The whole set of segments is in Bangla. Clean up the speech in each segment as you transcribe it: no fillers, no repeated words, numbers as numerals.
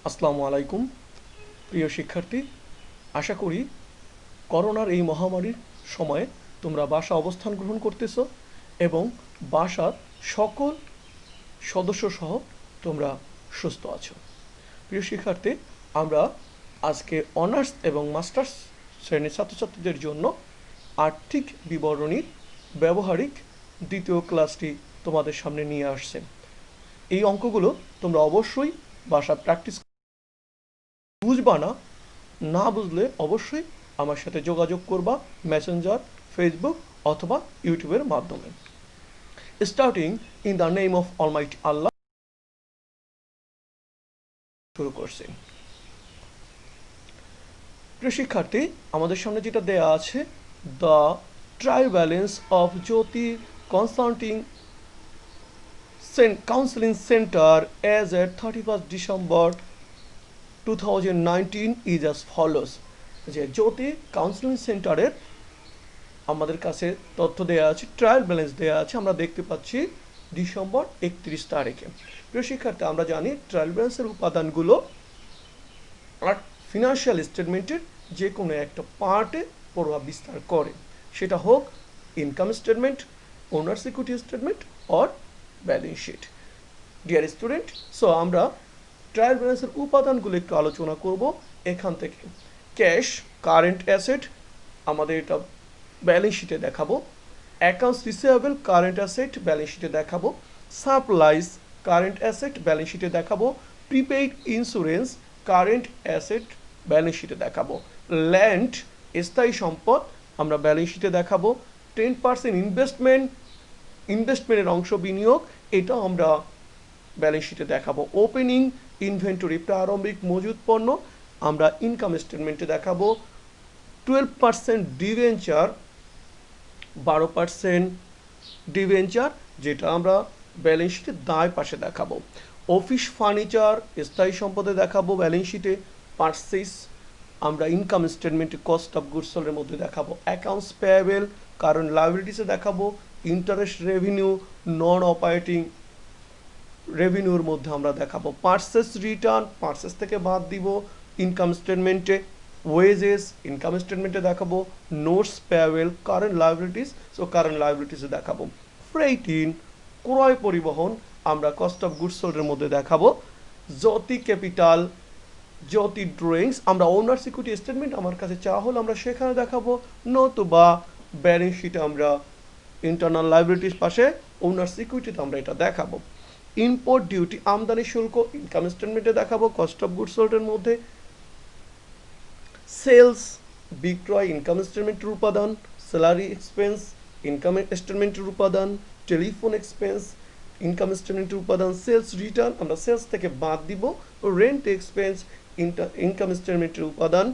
আসসালামু আলাইকুম প্রিয় শিক্ষার্থী, আশা করি করোনার এই মহামারীর সময়ে তোমরা বাসা অবস্থান গ্রহণ করতেছো এবং বাসার সকল সদস্য সহ তোমরা সুস্থ আছো। প্রিয় শিক্ষার্থী, আমরা আজকে অনার্স এবং মাস্টার্স শ্রেণীর ছাত্রছাত্রীদের জন্য আর্থিক বিবরণীর ব্যবহারিক দ্বিতীয় ক্লাসটি তোমাদের সামনে নিয়ে আসছে। এই অঙ্কগুলো তোমরা অবশ্যই বাসা প্র্যাকটিস বুঝবা না, না বুঝলে অবশ্যই আমার সাথে যোগাযোগ করবা মেসেঞ্জার, ফেসবুক অথবা ইউটিউবের মাধ্যমে। Starting in the name of almighty Allah শুরু করছি। প্রিয় শিক্ষার্থী, আমাদের সামনে যেটা দেয়া আছে, the trial balance of Jyoti consulting counselling centre as at 31 December 2019 is as follows. যে জ্যোতি কাউন্সেলিং সেন্টারের আমাদের কাছে তথ্য দেওয়া আছে, ট্রায়াল ব্যালেন্স দেওয়া আছে, আমরা দেখতে পাচ্ছি ডিসেম্বর 31 তারিখে। প্রিয় শিক্ষার্থী, আমরা জানি ট্রায়াল ব্যালেন্সের উপাদানগুলো আর ফিনান্সিয়াল স্টেটমেন্টের যে কোনো একটা পার্টে প্রভাব বিস্তার করে, সেটা হোক income statement, owner security statement or balance sheet. Dear student, so আমরা ট্রায়াল ব্যালেন্সের উপাদানগুলো একটু আলোচনা করব এখান থেকে। ক্যাশ, কারেন্ট অ্যাসেট, আমাদের এটা ব্যালেন্স শিটে দেখাবো। Accounts receivable, current asset, balance শিটে দেখাবো। সাপ্লাইজ, কারেন্ট অ্যাসেট, ব্যালেন্স শিটে দেখাবো। Prepaid insurance, current asset, balance শিটে দেখাবো। ল্যান্ড, স্থায়ী সম্পদ, আমরা ব্যালেন্স শিটে দেখাবো। 10% ইনভেস্টমেন্টের অংশ বিনিয়োগ, এটাও আমরা ব্যালেন্স শিটে দেখাবো। ওপেনিং ইনভেন্টরি, প্রারম্ভিক মজুদ পণ্য, আমরা ইনকাম স্টেটমেন্টে দেখাবো। 12% ডিভেঞ্চার, 12% ডিভেঞ্চার, যেটা আমরা ব্যালেন্স শিটে দায় পাশে দেখাবো। অফিস ফার্নিচার, স্থায়ী সম্পদে দেখাবো ব্যালেন্স শিটে। পারচেস আমরা ইনকাম স্টেটমেন্টে কস্ট অফ গুডস সোল্ডের মধ্যে দেখাবো। অ্যাকাউন্টস পেয়েবল, কারণ লায়াবিলিটিসে দেখাবো। ইন্টারেস্ট রেভিনিউ, নন অপারেটিং রেভিনিউর মধ্যে আমরা দেখাবো। পারচেস রিটার্ন, পারচেস থেকে বাদ দিব ইনকাম স্টেটমেন্টে। ওয়েজেস, ইনকাম স্টেটমেন্টে দেখাবো। Notes payable, current liabilities, so current লায়াবিলিটিসে দেখাবো। ফ্রেইটিন, ক্রয় পরিবহন, আমরা কস্ট অফ গুডস সোল্ডের মধ্যে দেখাবো। জ্যোতি ক্যাপিটাল, জ্যোতি ড্রয়িংস, আমরা ওনার সিকিউরিটি স্টেটমেন্ট আমার কাছে চাওয়া হলে আমরা সেখানে দেখাবো, নতুবা ব্যালেন্স শিটে আমরা ইন্টারনাল লায়াবিলিটিস পাশে ওনার সিকিউরিটিতে আমরা এটা দেখাবো। ইম্পোর্ট ডিউটি, আমদানি শুল্ক, ইনকাম স্টেটমেন্টে দেখাবো কস্ট অফ গুডস সোল্ডের মধ্যে। সেলস, বিক্রয়, ইনকাম স্টেটমেন্টের উপাদান। স্যালারি এক্সপেন্স, ইনকাম স্টেটমেন্টের উপাদান। টেলিফোন এক্সপেন্স, ইনকাম স্টেটমেন্টের উপাদান। সেলস রিটার্ন, আমরা সেলস থেকে বাদ দিব। রেন্ট এক্সপেন্স, ইনকাম স্টেটমেন্টের উপাদান।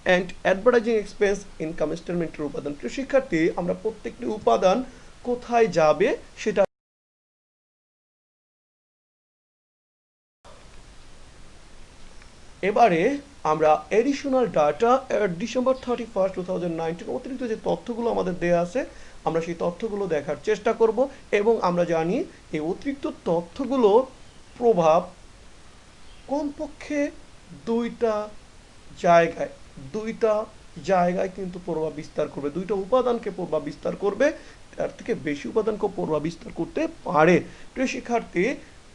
অ্যান্ড অ্যাডভার্টাইজিং এক্সপেন্স, ইনকাম স্টেটমেন্টের উপাদান। প্রিয় শিক্ষার্থী, আমরা প্রত্যেকটি উপাদান কোথায় যাবে সেটা এবারে আমরা এডিশনাল ডাটা ডিসেম্বর 31, 2019 অতিরিক্ত যে তথ্যগুলো আমাদের দেওয়া আছে, আমরা সেই তথ্যগুলো দেখার চেষ্টা করব এবং আমরা জানি এই অতিরিক্ত তথ্যগুলোর প্রভাব কমপক্ষে দুইটা জায়গায় দুইটা জায়গায় কিন্তু প্রভাব বিস্তার করবে, দুইটা উপাদানকে প্রভাব বিস্তার করবে, তার থেকে বেশি উপাদানকে প্রভাব বিস্তার করতে পারে। প্রিয় শিক্ষার্থী,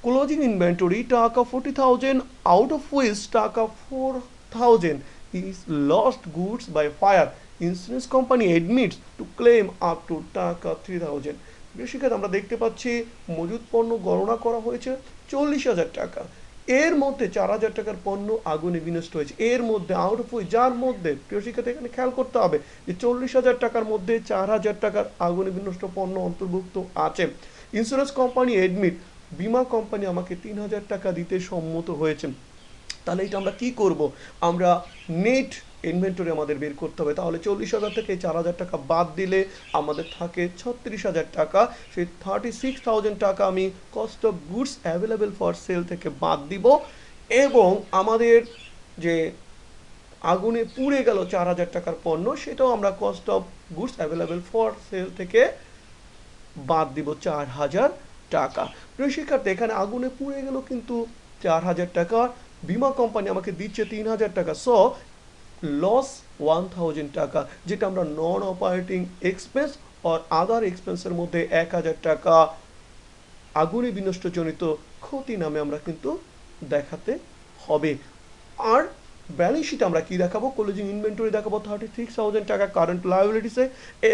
ক্লোজিং ইনভেন্টরি টাকা 40,000, out of which টাকা 4,000 is lost goods by fire. Insurance company admits to claim up to টাকা 3,000. প্রিয় শিক্ষার্থী, আমরা দেখতে পাচ্ছি মজুদ পণ্য গণনা করা হয়েছে 40,000 টাকা। এর মধ্যে 4,000 টাকার পণ্য আগুনে বিনষ্ট হয়েছে। এর মধ্যে আউট অফ যার মধ্যে, প্রিয় শিক্ষার্থী, এখানে খেয়াল করতে হবে যে 40,000 টাকার মধ্যে 4,000 টাকার আগুনে বিনষ্ট পণ্য অন্তর্ভুক্ত আছে। ইন্স্যুরেন্স কোম্পানি এডমিট, বীমা কোম্পানি আমাকে 3,000 টাকা দিতে সম্মত হয়েছে। তাহলে এটা আমরা কি করব? আমরা নেট ইনভেন্টরি আমাদের বের করতে হবে। তাহলে 40,000 থেকে 4,000 টাকা বাদ দিলে আমাদের থাকে 36,000 টাকা। সেই 36,000 টাকা আমি cost of goods available for sale থেকে বাদ দিব এবং আমাদের যে আগুনে পুড়ে গেল 4,000 টাকার পণ্য, সেটাও আমরা cost of goods available for sale থেকে বাদ দিব 4,000 টাকা। প্রিয় শিক্ষার্থী, এখানে আগুনে পুড়ে গেল কিন্তু 4,000 টাকা, বিমা কোম্পানি আমাকে দিচ্ছে 3,000 টাকা, সো লস 1,000 টাকা, যেটা আমরা নন অপারেটিং এক্সপেন্স আর আদার এক্সপেন্সের মধ্যে 1,000 টাকা আগুনে বিনষ্টজনিত ক্ষতি নামে আমরা কিন্তু দেখাতে হবে। আর ব্যালেন্স শিট আমরা কি দেখাবো, ক্লোজিং ইনভেন্টরি দেখাবো 36,000 টাকা কারেন্ট লায়াবিলিটিসে,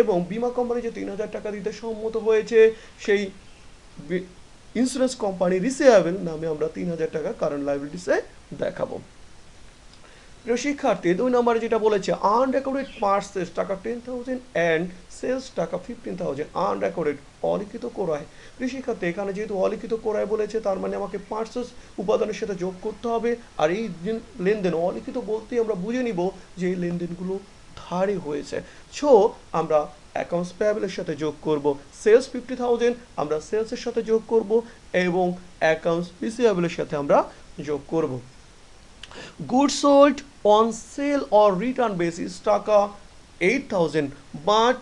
এবং বিমা কোম্পানি যে 3,000 টাকা দিতে সম্মত হয়েছে সেই ইন্স্যুরেন্স কোম্পানি রিসিভেবল নামে আমরা 3,000 টাকা কারেন্ট লায়াবিলিটিসে দেখাবো। প্রিয় শিক্ষার্থী, 2 নম্বরে যেটা বলেছে আনরেকর্ডেড পার্সেস টাকা 10,000 অ্যান্ড সেলস টাকা 15,000 আনরেকর্ডেড অলিখিত ক্রয়। প্রিয় শিক্ষার্থী, এখানে যেহেতু অলিখিত ক্রয় বলেছে তার মানে আমাকে পার্সেস উপাদানের সাথে যোগ করতে হবে, আর এই লেনদেন অলিখিত বলতেই আমরা বুঝে নিব যে এই লেনদেনগুলো ধারে হয়েছে। সো আমরা অ্যাকাউন্টস পেয়াবলের সাথে যোগ করব, সেলস 50,000 আমরা সেলসের সাথে যোগ করব, এবং অ্যাকাউন্টস রিসিভেবলের সাথে আমরা যোগ করব। Goods sold on sale or return basis টাকা 8,000 but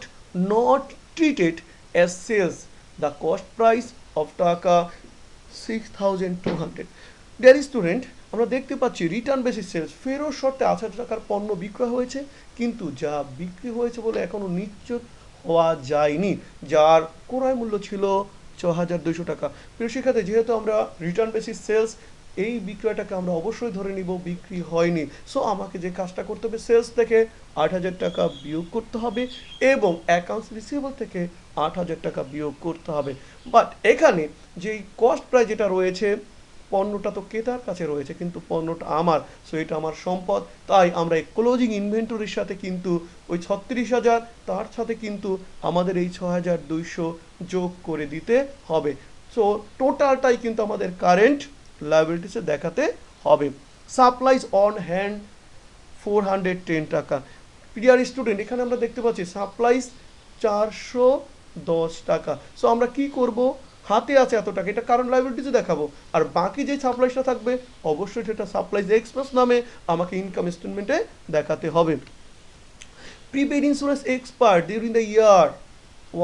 not treated as sales. The cost price of টাকা 6,200. Dear student, আমরা দেখতে পাচ্ছি রিটার্ন বেসিস সেলস ফেরত শর্তে 8,000 টাকার পণ্য বিক্রয় হয়েছে, কিন্তু যা বিক্রি হয়েছে বলে এখনো নিশ্চিত হওয়া যায়নি, যার ক্রয় মূল্য ছিল 6,200 টাকা। প্রিয় শিক্ষার্থী, যেহেতু আমরা রিটার্ন বেসিস সেলস এই বিক্রয়টাকে আমরা অবশ্যই ধরে নিব বিক্রি হয়নি, সো আমাকে যে কাজটা করতে হবে সেলস থেকে 8,000 টাকা বিয়োগ করতে হবে এবং অ্যাকাউন্টস রিসিভেবল থেকে 8,000 টাকা বিয়োগ করতে হবে। বাট এখানে যেই কস্ট প্রাইস যেটা রয়েছে, পণ্যটা তো ক্রেতার কাছে রয়েছে কিন্তু পণ্যটা আমার, সো এটা আমার সম্পদ, তাই আমরা এই ক্লোজিং ইনভেন্টরির সাথে কিন্তু ওই 36,000 তার সাথে কিন্তু আমাদের এই 6,200 যোগ করে দিতে হবে। সো টোটালটাই কিন্তু আমাদের কারেন্ট লায়াবিলিটিসে দেখাতে হবে। সাপ্লাইজ অন হ্যান্ড 410 টাকা। প্রিয়ার স্টুডেন্ট, এখানে আমরা দেখতে পাচ্ছি সাপ্লাইজ 410 টাকা। সো আমরা কি করব, হাতে আছে এত টাকা, এটা কারেন্ট লায়াবিলিটিসে দেখাবো, আর বাকি যে সাপ্লাইজটা থাকবে অবশ্যই সেটা সাপ্লাইজ এক্সপেন্স নামে আমাকে ইনকাম স্টেটমেন্টে দেখাতে হবে। Prepaid insurance expired during the year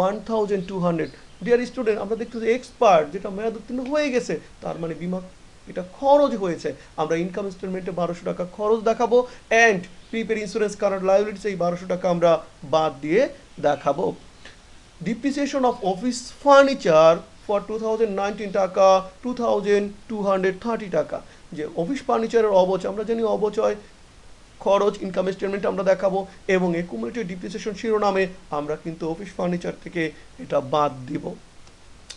1,200। Dear student, আমরা দেখতেছি এক্সপায়ার্ড যেটা মেয়াদ উত্তীর্ণ হয়ে গেছে, তার মানে বিমা এটা খরচ হয়েছে, আমরা ইনকাম স্টেটমেন্টে 1,200 টাকা খরচ দেখাবো, and prepaid insurance current liabilities এই 1,200 টাকা আমরা বাদ দিয়ে দেখাবো। Depreciation of office furniture for 2019 টাকা 2,230 টাকা। যে অফিস ফার্নিচারের অবচয়, আমরা জানি অবচয় খরচ ইনকাম স্টেটমেন্ট আমরা দেখাবো, এবং একুমুলেটিভ ডিপ্রিসিয়েশন শিরোনামে আমরা কিন্তু অফিস ফার্নিচার থেকে এটা বাদ দিব।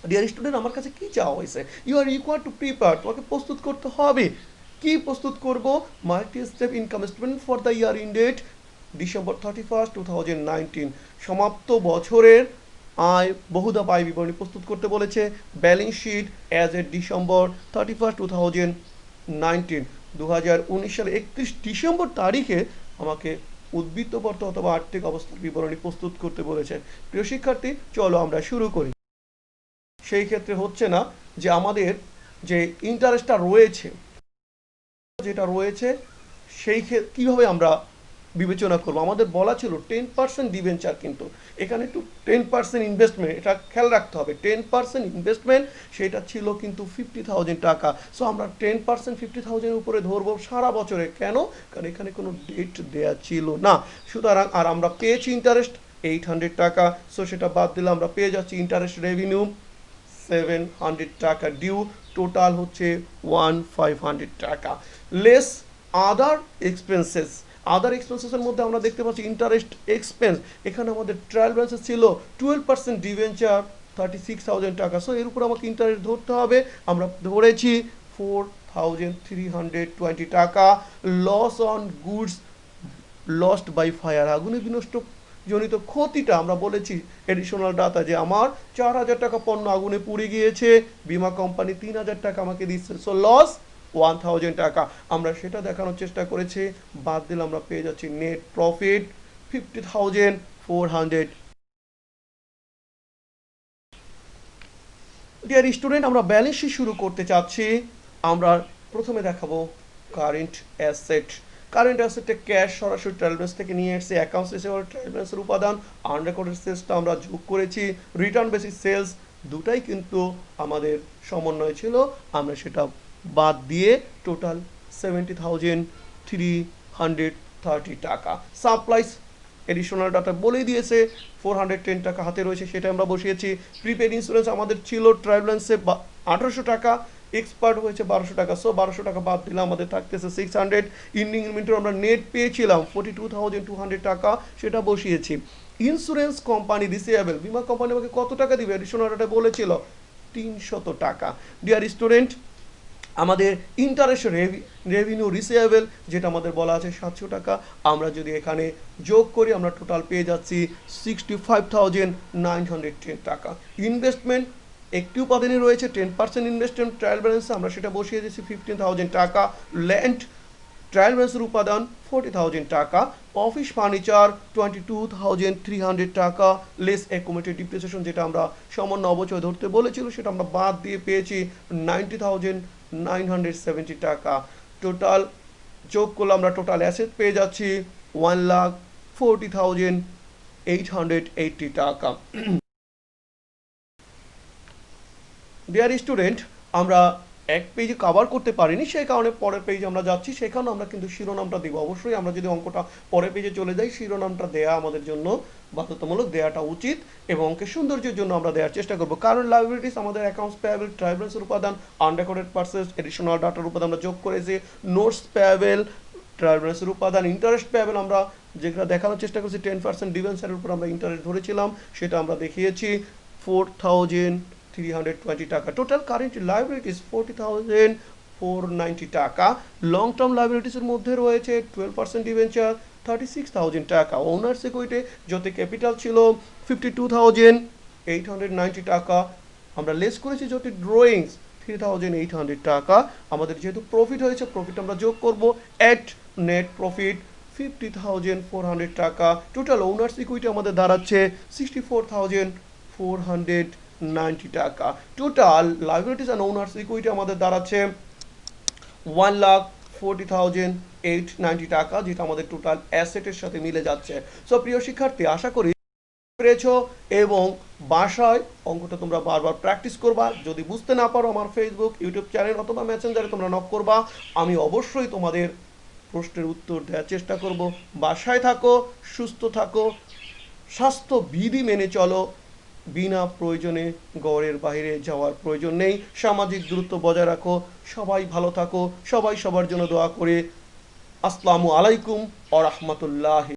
ডিয়ার স্টুডেন্ট, আমার কাছে কি চাওয়া হয়েছে, you are required to prepare, তোমাকে প্রস্তুত করতে হবে। কি প্রস্তুত করব, multi step income statement for the year ended December 31, 2019, সমাপ্ত বছরের আয় বহুদা আয় বিবরণী প্রস্তুত করতে বলেছে। Balance sheet as at December 31, 2019, 2019 সালে 31 ডিসেম্বর তারিখে আমাকে উদ্বৃত্তপত্র অথবা আর্থিক অবস্থার বিবরণী প্রস্তুত করতে বলেছে। প্রিয় শিক্ষার্থী, চলো আমরা শুরু করি। সেই ক্ষেত্রে হচ্ছে না যে আমাদের যে ইন্টারেস্টটা রয়েছে, যেটা রয়েছে সেই কীভাবে আমরা বিবেচনা করবো, আমাদের বলা ছিল 10% ডিবেঞ্চার, কিন্তু এখানে একটু 10% ইনভেস্টমেন্ট, এটা খেয়াল রাখতে হবে। 10% ইনভেস্টমেন্ট সেটা ছিল কিন্তু 50,000 টাকা। সো আমরা 10% 50,000 উপরে ধরবো সারা বছরে, কেন, কারণ এখানে কোনো ডেট দেয়া ছিল না। সুতরাং আর আমরা পেয়েছি ইন্টারেস্ট 800 টাকা, সো সেটা বাদ দিলে আমরা পেয়ে যাচ্ছি ইন্টারেস্ট রেভিনিউ 700 টাকা ডিউ, টোটাল হচ্ছে 1,500 টাকা, লেস আদার এক্সপেন্সেস। আদার এক্সপেন্সেসের মধ্যে আমরা দেখতে পাচ্ছি ইন্টারেস্ট এক্সপেন্স, এখানে আমাদের ট্রায়াল ব্যালেন্স ছিল 12% ডিভেঞ্চার 36,000 টাকা, সো এর উপর আমাকে ইন্টারেস্ট ধরতে হবে, আমরা ধরেছি 4,320 টাকা। Loss on goods lost by fire, আগুনে বিনষ্ট জনিত ক্ষতিটা আমরা বলেছি এডিশনাল ডাটা, যে আমার 4,000 টাকা পণ্য আগুনে পুড়ে গিয়েছে, বিমা কোম্পানি 3,000 টাকা আমাকে দিচ্ছে, সো লস 1,000 টাকা, আমরা সেটা দেখানোর চেষ্টা করেছি, বাদ দিলে আমরা পেয়ে যাচ্ছি নেট প্রফিট 50,400। ডিয়ার স্টুডেন্ট, আমরা ব্যালেন্স শিট শুরু করতে চাচ্ছি। আমরা প্রথমে দেখাবো কারেন্ট অ্যাসেট। কারেন্ট অ্যাসেটে ক্যাশ সরাসরি ট্রায়াল ব্যালেন্স থেকে নিয়ে এসেছে, অ্যাকাউন্টস রিসিভেবল ট্রায়াল ব্যালেন্সের উপাদান, আনরেকর্ডেড সেলসটা আমরা যোগ করেছি, রিটার্ন বেসিস সেলস দুটাই কিন্তু আমাদের সমন্বয় ছিল, আমরা সেটা বাদ দিয়ে টোটাল 70,330 টাকা। সাপ্লাইস এডিশনাল ডাটা বলেই দিয়েছে 410 টাকা হাতে রয়েছে, সেটা আমরা বসিয়েছি। প্রিপেড ইন্স্যুরেন্স আমাদের ছিল ট্রাভেলেন্সে 1800 টাকা, এক্সপার্ট হয়েছে 1200 টাকা, সো 1200 টাকা বাদ দিলে আমাদের থাকতেছে 600। ইন্ডিং ইনভেন্টরি আমরা নেট পেয়েছিলাম 42,200 টাকা, সেটা বসিয়েছি। ইন্স্যুরেন্স কোম্পানি রিসিভেবল, বিমা কোম্পানি আমাকে কত টাকা দিবে এডিশনাল ডাটা বলেছিল 300 টাকা। ডিয়ার স্টুডেন্ট, আমাদের ইন্টারেস্ট রেভিনিউ রিসিভেবল যেটা আমাদের বলা আছে 700 টাকা, আমরা যদি এখানে যোগ করি আমরা টোটাল পেয়ে যাচ্ছি 65,910 টাকা। ইনভেস্টমেন্ট একটি উপাদানে রয়েছে 10% ইনভেস্টমেন্ট ট্রায়াল ব্যালেন্সে, আমরা সেটা বসিয়ে দিচ্ছি 15,000 টাকা। ল্যান্ড ট্রায়াল ব্যালেন্সের উপাদান 40,000 টাকা। অফিস ফার্নিচার 22,300 টাকা, লেস অ্যাকুমুলেটেড ডিপ্রিসিয়েশন যেটা আমরা সামান্য অবচয় ধরতে বলেছিল সেটা আমরা বাদ দিয়ে পেয়েছি 90,970 টাকা। টোটাল যোগ করলে আমরা টোটাল অ্যাসেট পেয়ে যাচ্ছি 1,40,880 টাকা। ডিয়ার স্টুডেন্ট, আমরা এক পেজে কভার করতে পারিনি, সেই কারণে পরের পেজে আমরা যাচ্ছি, সেখানে আমরা কিন্তু শিরোনামটা দিব। অবশ্যই আমরা যদি অঙ্কটা পরের পেজে চলে যাই শিরোনামটা দেয়া আমাদের জন্য বাধ্যতামূলক, দেওয়াটা উচিত এবং অঙ্কের সৌন্দর্যের জন্য আমরা দেওয়ার চেষ্টা করব। কারণ লাইবিলিটিস আমাদের অ্যাকাউন্টস পেয়েবল, ট্রাইব্রেন্সের উপাদান, আনরেকর্ডেড পার্সেস, এডিশনাল ডাটার উপাদান আমরা যোগ করেছি, নোটস পেয়েবল, ট্রাইব্রেন্সের উপাদান, ইন্টারেস্ট পেয়েবল আমরা যেটা দেখানোর চেষ্টা করছি 10% ডিভেন্সারের উপর আমরা ইন্টারেস্ট ধরেছিলাম, সেটা আমরা দেখিয়েছি 4,320 টাকা। টোটাল কারেন্ট লাইবিলিটিস 40,490 টাকা। লং টার্ম লাইবিলিটিসের মধ্যে রয়েছে 12% ডিভেঞ্চার 36,000 টাকা। ওনার সিকিউরিটি যত ক্যাপিটাল ছিল 52,890 টাকা। আমরা লেস করেছি যত ড্রয়িংস 3,800 টাকা। আমাদের যেহেতু প্রফিট হয়েছে প্রফিট আমরা যোগ করব, অ্যাট নেট প্রফিট 50,400 টাকা। টোটাল ওনার সিকিউরিটি আমাদের দাঁড়াচ্ছে 64,490 টাকা। Total liabilities and owners equity আমাদের দাঁড়াচ্ছে 1,40,890 টাকা, যেটা আমাদের টোটাল অ্যাসেটের সাথে মিলে যাচ্ছে। সো প্রিয় শিক্ষার্থী, আশা করি পেরেছো এবং বাসায় অঙ্কটা তোমরা বারবার প্র্যাকটিস করবা। যদি বুঝতে না পারো আমার ফেসবুক, ইউটিউব চ্যানেল অথবা মেসেঞ্জারে তোমরা নক করবা, আমি অবশ্যই তোমাদের প্রশ্নের উত্তর দেওয়ার চেষ্টা করব। বাসায় থাকো, সুস্থ থাকো, স্বাস্থ্যবিধি মেনে চলো, বিনা প্রয়োজনে ঘরের বাইরে যাওয়ার প্রয়োজন নেই, সামাজিক দূরত্ব বজায় রাখো, সবাই ভালো থাকো, সবাই সবার জন্য দোয়া করে। আসসালামু আলাইকুম ওয়া রাহমাতুল্লাহি।